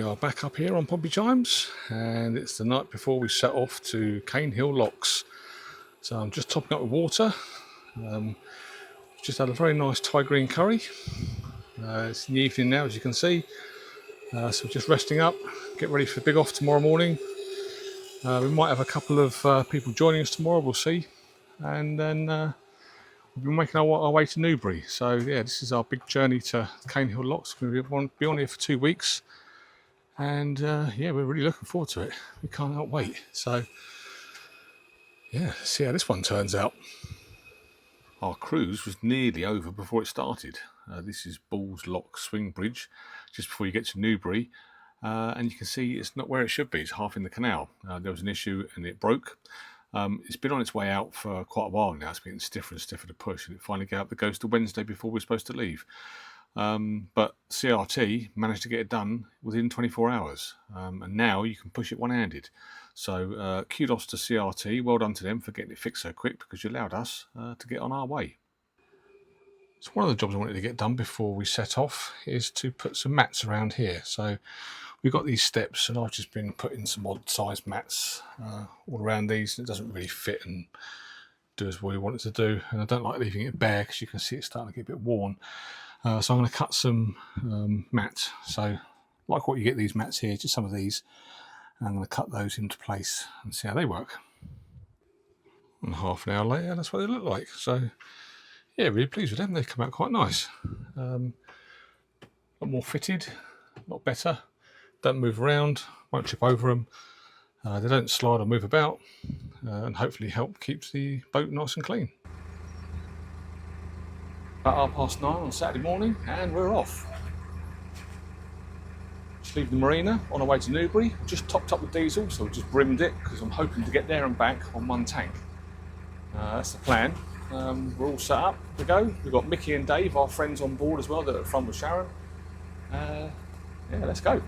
are back up here on Pompey Chimes, and it's the night before we set off to Caen Hill Locks. So I'm just topping up with water. Just had a very nice Thai green curry. It's in the evening now, as you can see. So we're just resting up, get ready for big off tomorrow morning. We might have a couple of people joining us tomorrow, we'll see. And then we'll be making our way to Newbury. So yeah, this is our big journey to Caen Hill Locks. We'll be on here for 2 weeks. And yeah, we're really looking forward to it. We can't wait. So yeah, let's see how this one turns out. Our cruise was nearly over before it started. This is Bull's Lock Swing Bridge, just before you get to Newbury. And you can see it's not where it should be. It's half in the canal. There was an issue and it broke. It's been on its way out for quite a while now. It's getting stiffer and stiffer to push, and it finally got up the ghost of Wednesday before we're supposed to leave. But CRT managed to get it done within 24 hours, and now you can push it one-handed. So kudos to CRT, well done to them for getting it fixed so quick, because you allowed us to get on our way. So one of the jobs I wanted to get done before we set off is to put some mats around here. So we've got these steps, and I've just been putting some odd sized mats all around these. It doesn't really fit and do as well we want it to do, and I don't like leaving it bare because you can see it's starting to get a bit worn. So I'm going to cut some mats. So like what you get these mats here, just some of these, and I'm going to cut those into place and see how they work. And half an hour later, that's what they look like. So yeah, really pleased with them. They've come out quite nice. A lot more fitted, a lot better. Don't move around, won't trip over them. They don't slide or move about, and hopefully help keep the boat nice and clean. About 9:30 on Saturday morning, and we're off. Just leaving the marina on our way to Newbury. Just topped up with diesel, so we just brimmed it because I'm hoping to get there and back on one tank. That's the plan. We're all set up to go. We've got Mickey and Dave, our friends, on board as well. They're at the front with Sharon. Yeah, let's go.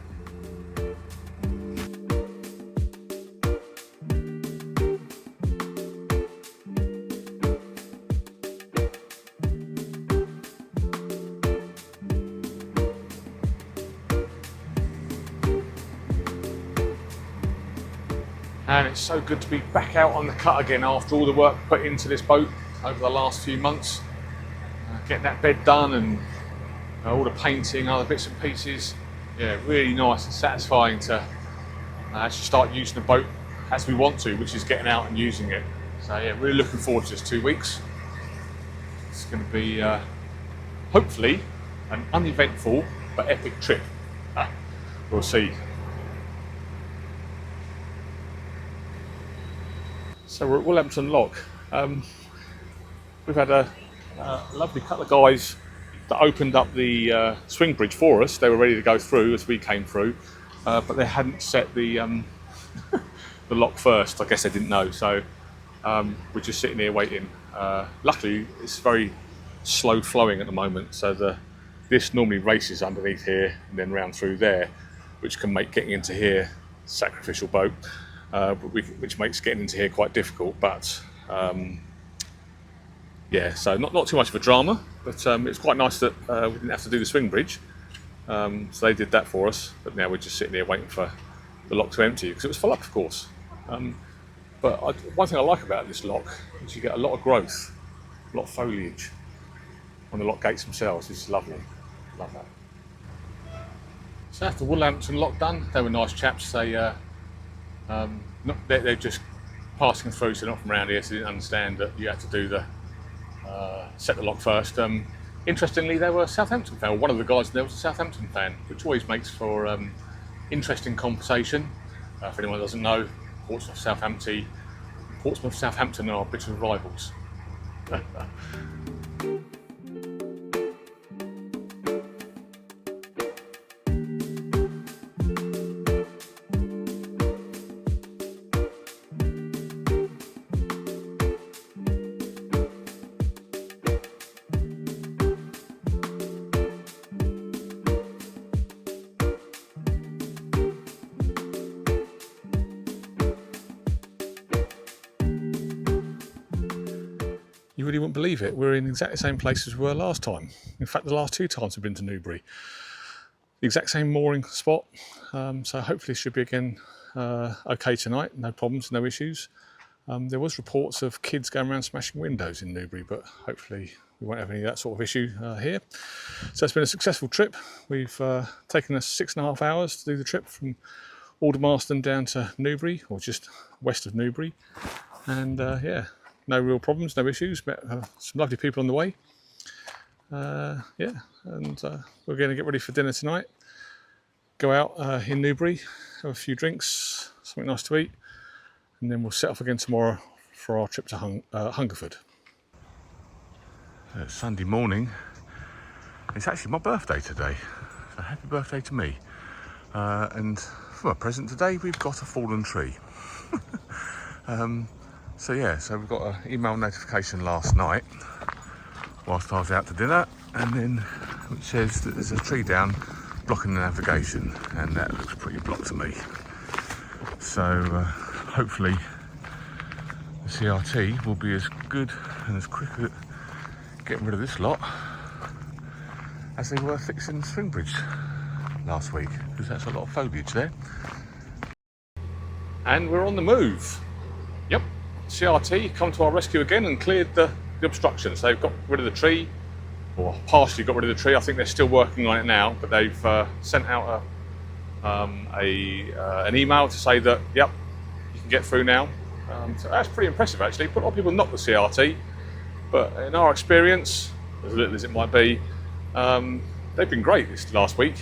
And it's so good to be back out on the cut again after all the work put into this boat over the last few months. Getting that bed done and all the painting, other bits and pieces. Yeah, really nice and satisfying to actually start using the boat as we want to, which is getting out and using it. So yeah, really looking forward to this 2 weeks. It's going to be hopefully an uneventful but epic trip. We'll see. So we're at Wiltshire Lock. We've had a lovely couple of guys that opened up the swing bridge for us. They were ready to go through as we came through, but they hadn't set the the lock first. I guess they didn't know, so we're just sitting here waiting. Luckily, it's very slow flowing at the moment, so this normally races underneath here and then round through there, which can make getting into here sacrificial boat. Which makes getting into here quite difficult, but yeah, so not too much of a drama, but it's quite nice that we didn't have to do the swing bridge, so they did that for us, but now we're just sitting here waiting for the lock to empty, because it was full up, of course. But one thing I like about this lock is you get a lot of growth, a lot of foliage on the lock gates themselves. It's lovely, love that. So after Wiltshire Lock done, they were nice chaps. They're just passing through, so they're not from around here, so they didn't understand that you had to do the set the lock first. Interestingly, they were a Southampton fan. One of the guys there was a Southampton fan, which always makes for interesting conversation. If anyone doesn't know, Portsmouth, Southampton are bitter rivals. You really wouldn't believe it. We're in exactly the same place as we were last time. In fact, the last 2 times we've been to Newbury. the exact same mooring spot, so hopefully it should be again okay tonight, no problems, no issues. There was reports of kids going around smashing windows in Newbury, but hopefully we won't have any of that sort of issue here. So it's been a successful trip. We've taken us 6.5 hours to do the trip from Aldermaston down to Newbury, or just west of Newbury, and yeah, no real problems, no issues. Met some lovely people on the way. Yeah, and we're going to get ready for dinner tonight. Go out in Newbury, have a few drinks, something nice to eat, and then we'll set off again tomorrow for our trip to Hungerford. It's Sunday morning. It's actually my birthday today, so happy birthday to me. And for my present today, we've got a fallen tree. So yeah, so we've got an email notification last night whilst I was out to dinner, and then it says that there's a tree down blocking the navigation, and that looks pretty blocked to me. So hopefully the CRT will be as good and as quick at getting rid of this lot as they were fixing Springbridge last week, because that's a lot of foliage there. And we're on the move. Yep, CRT come to our rescue again and cleared the obstructions. They've got rid of the tree, or partially got rid of the tree. I think they're still working on it now, but they've sent out an email to say that, yep, you can get through now. So that's pretty impressive actually. But a lot of people knock the CRT, but in our experience, as little as it might be, they've been great this last week.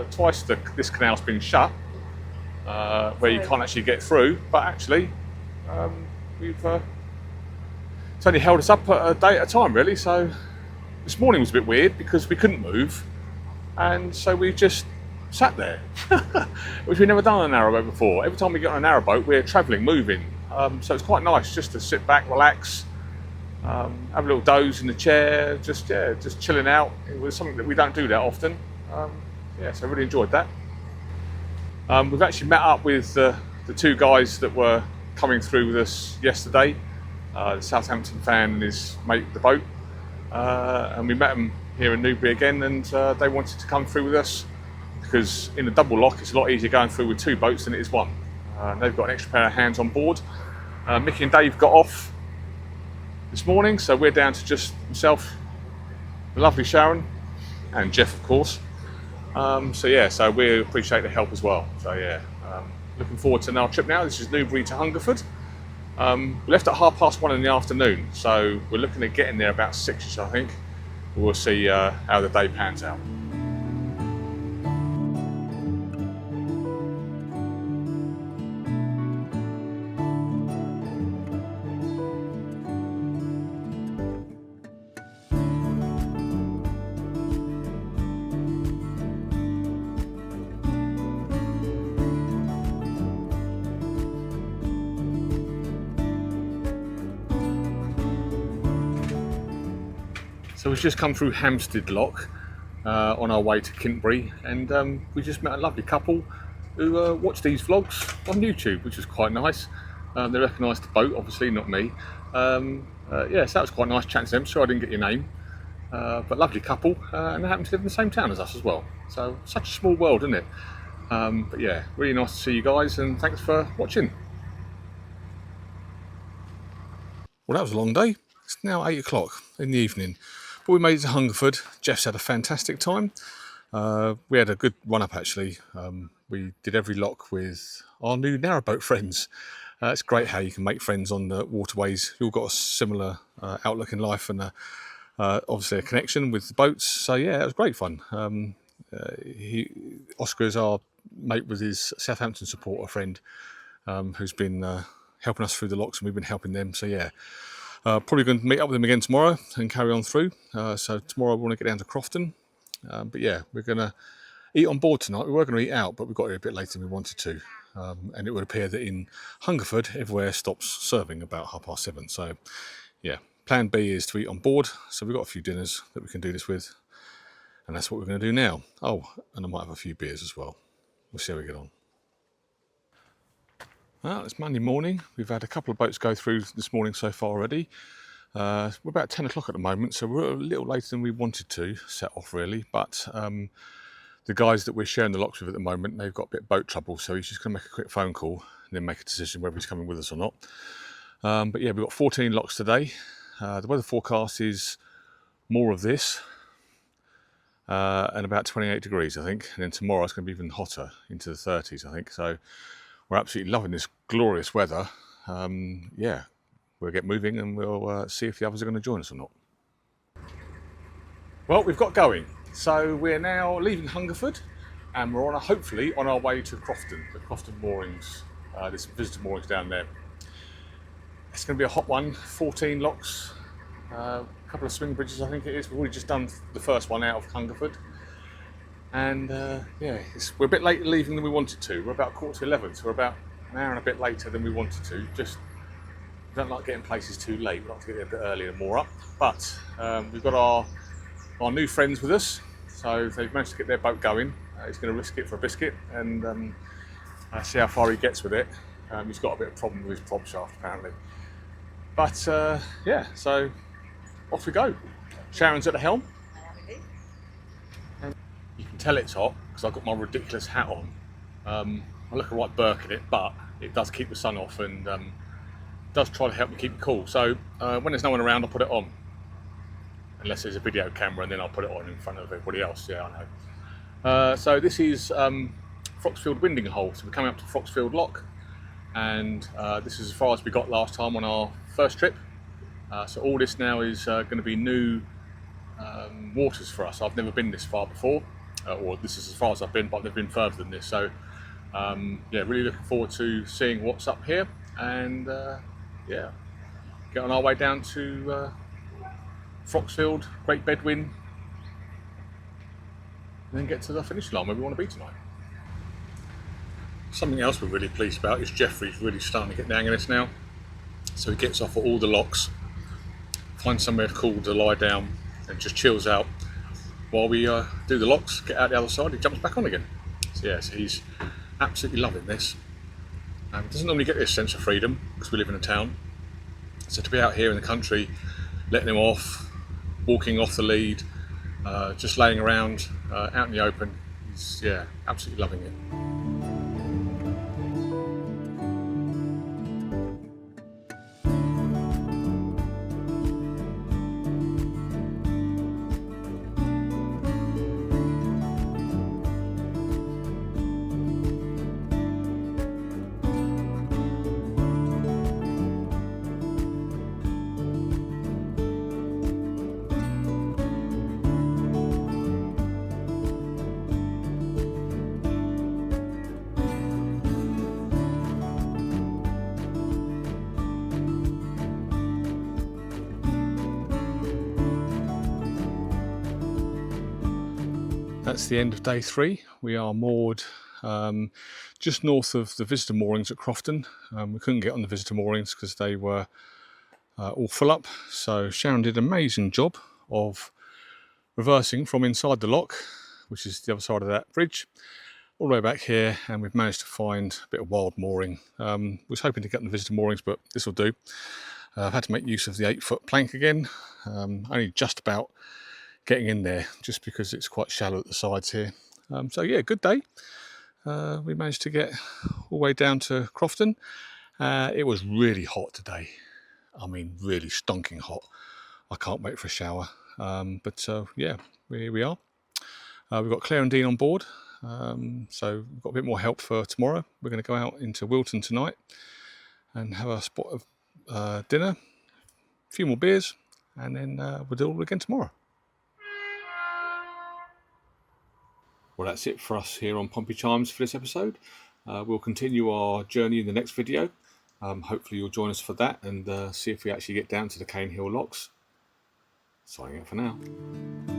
Twice this canal's been shut, where you can't actually get through, but actually it's only held us up a day at a time really. So this morning was a bit weird because we couldn't move, and so we just sat there, which we've never done on a narrowboat before. Every time we get on a narrowboat, we're travelling, moving, so it's quite nice just to sit back, relax, have a little doze in the chair, just chilling out. It was something that we don't do that often. Yeah, so I really enjoyed that. We've actually met up with the two guys that were coming through with us yesterday, the Southampton fan and his mate with the boat, and we met them here in Newbury again, and they wanted to come through with us because in a double lock it's a lot easier going through with two boats than it is one. They've got an extra pair of hands on board. Mickey and Dave got off this morning, so we're down to just myself, the lovely Sharon, and Jeff of course. So yeah, so we appreciate the help as well. So yeah, looking forward to our trip now. This is Newbury to Hungerford. We left at 1:30 in the afternoon, so we're looking at getting there about 6ish, I think. We'll see how the day pans out. So we've just come through Hampstead Lock on our way to Kintbury, and we just met a lovely couple who watched these vlogs on YouTube, which was quite nice. They recognised the boat, obviously, not me. Yeah, so that was quite nice chatting to them. Sorry I didn't get your name, but lovely couple, and they happen to live in the same town as us as well. So such a small world, isn't it? But yeah, really nice to see you guys, and thanks for watching. Well, that was a long day. It's now 8 o'clock in the evening. But we made it to Hungerford. Jeff's had a fantastic time. We had a good run-up actually. We did every lock with our new narrowboat friends. It's great how you can make friends on the waterways. You've all got a similar outlook in life, and obviously a connection with the boats. So yeah, it was great fun. Oscar is our mate with his Southampton supporter friend, who's been helping us through the locks, and we've been helping them. So yeah. Probably going to meet up with them again tomorrow and carry on through. So tomorrow we want to get down to Crofton. But yeah, we're going to eat on board tonight. We were going to eat out, but we got here a bit later than we wanted to. And it would appear that in Hungerford, everywhere stops serving about 7:30. So yeah, plan B is to eat on board. So we've got a few dinners that we can do this with. And that's what we're going to do now. Oh, and I might have a few beers as well. We'll see how we get on. Well, it's Monday morning. We've had a couple of boats go through this morning so far already. We're about 10 o'clock at the moment, so we're a little later than we wanted to set off really, but the the guys that we're sharing the locks with at the moment, they've got a bit of boat trouble, so he's just going to make a quick phone call and then make a decision whether he's coming with us or not. But yeah, we've got 14 locks today. The weather forecast is more of this and about 28 degrees, I think. And then tomorrow it's going to be even hotter, into the 30s, I think. So we're absolutely loving this glorious weather. Yeah, we'll get moving and we'll see if the others are going to join us or not. Well, we've got going. So we're now leaving Hungerford and we're hopefully on our way to Crofton, the Crofton moorings. There's some visitor moorings down there. It's going to be a hot one, 14 locks, a couple of swing bridges I think it is. We've already just done the first one out of Hungerford. And yeah, we're a bit later leaving than we wanted to. We're about 11:15, so we're about an hour and a bit later than we wanted to. Just don't like getting places too late. We like to get there a bit earlier and more up. But we've got our new friends with us, so they've managed to get their boat going. He's going to risk it for a biscuit and see how far he gets with it. He's got a bit of problem with his prop shaft apparently. But yeah, so off we go. Sharon's at the helm. And you can tell it's hot because I've got my ridiculous hat on. I look a right Burke in it, but it does keep the sun off and does try to help me keep it cool. So when there's no one around, I'll put it on. Unless there's a video camera, and then I'll put it on in front of everybody else. Yeah, I know. So this is Froxfield Winding Hole. So we're coming up to Froxfield Lock, and this is as far as we got last time on our first trip. So all this now is going to be new waters for us. I've never been this far before, or this is as far as I've been, but I've never been further than this. So yeah, really looking forward to seeing what's up here, and yeah, get on our way down to Froxfield, Great Bedwin, and then get to the finish line where we want to be tonight. Something else we're really pleased about is Jeffrey's really starting to get the hang of this now. So he gets off at all the locks, finds somewhere cool to lie down and just chills out while we do the locks, get out the other side, he jumps back on again. So yeah, so he's absolutely loving this. He doesn't normally get this sense of freedom because we live in a town. So to be out here in the country, letting him off, walking off the lead, just laying around out in the open, he's yeah, absolutely loving it. That's the end of day 3. We are moored just north of the visitor moorings at Crofton. We couldn't get on the visitor moorings because they were all full up. So Sharon did an amazing job of reversing from inside the lock, which is the other side of that bridge, all the way back here, and we've managed to find a bit of wild mooring. Was hoping to get on the visitor moorings, but this will do. I've had to make use of the 8-foot plank again, only just about getting in there just because it's quite shallow at the sides here. So yeah, good day. We managed to get all the way down to Crofton. It was really hot today. I mean, really stonking hot. I can't wait for a shower. But yeah, here we are. We've got Claire and Dean on board. So we've got a bit more help for tomorrow. We're going to go out into Wilton tonight and have a spot of dinner, a few more beers, and then we'll do it all again tomorrow. Well, that's it for us here on Pompey Chimes for this episode. We'll continue our journey in the next video. Hopefully you'll join us for that and see if we actually get down to the Caen Hill Locks. Signing out for now.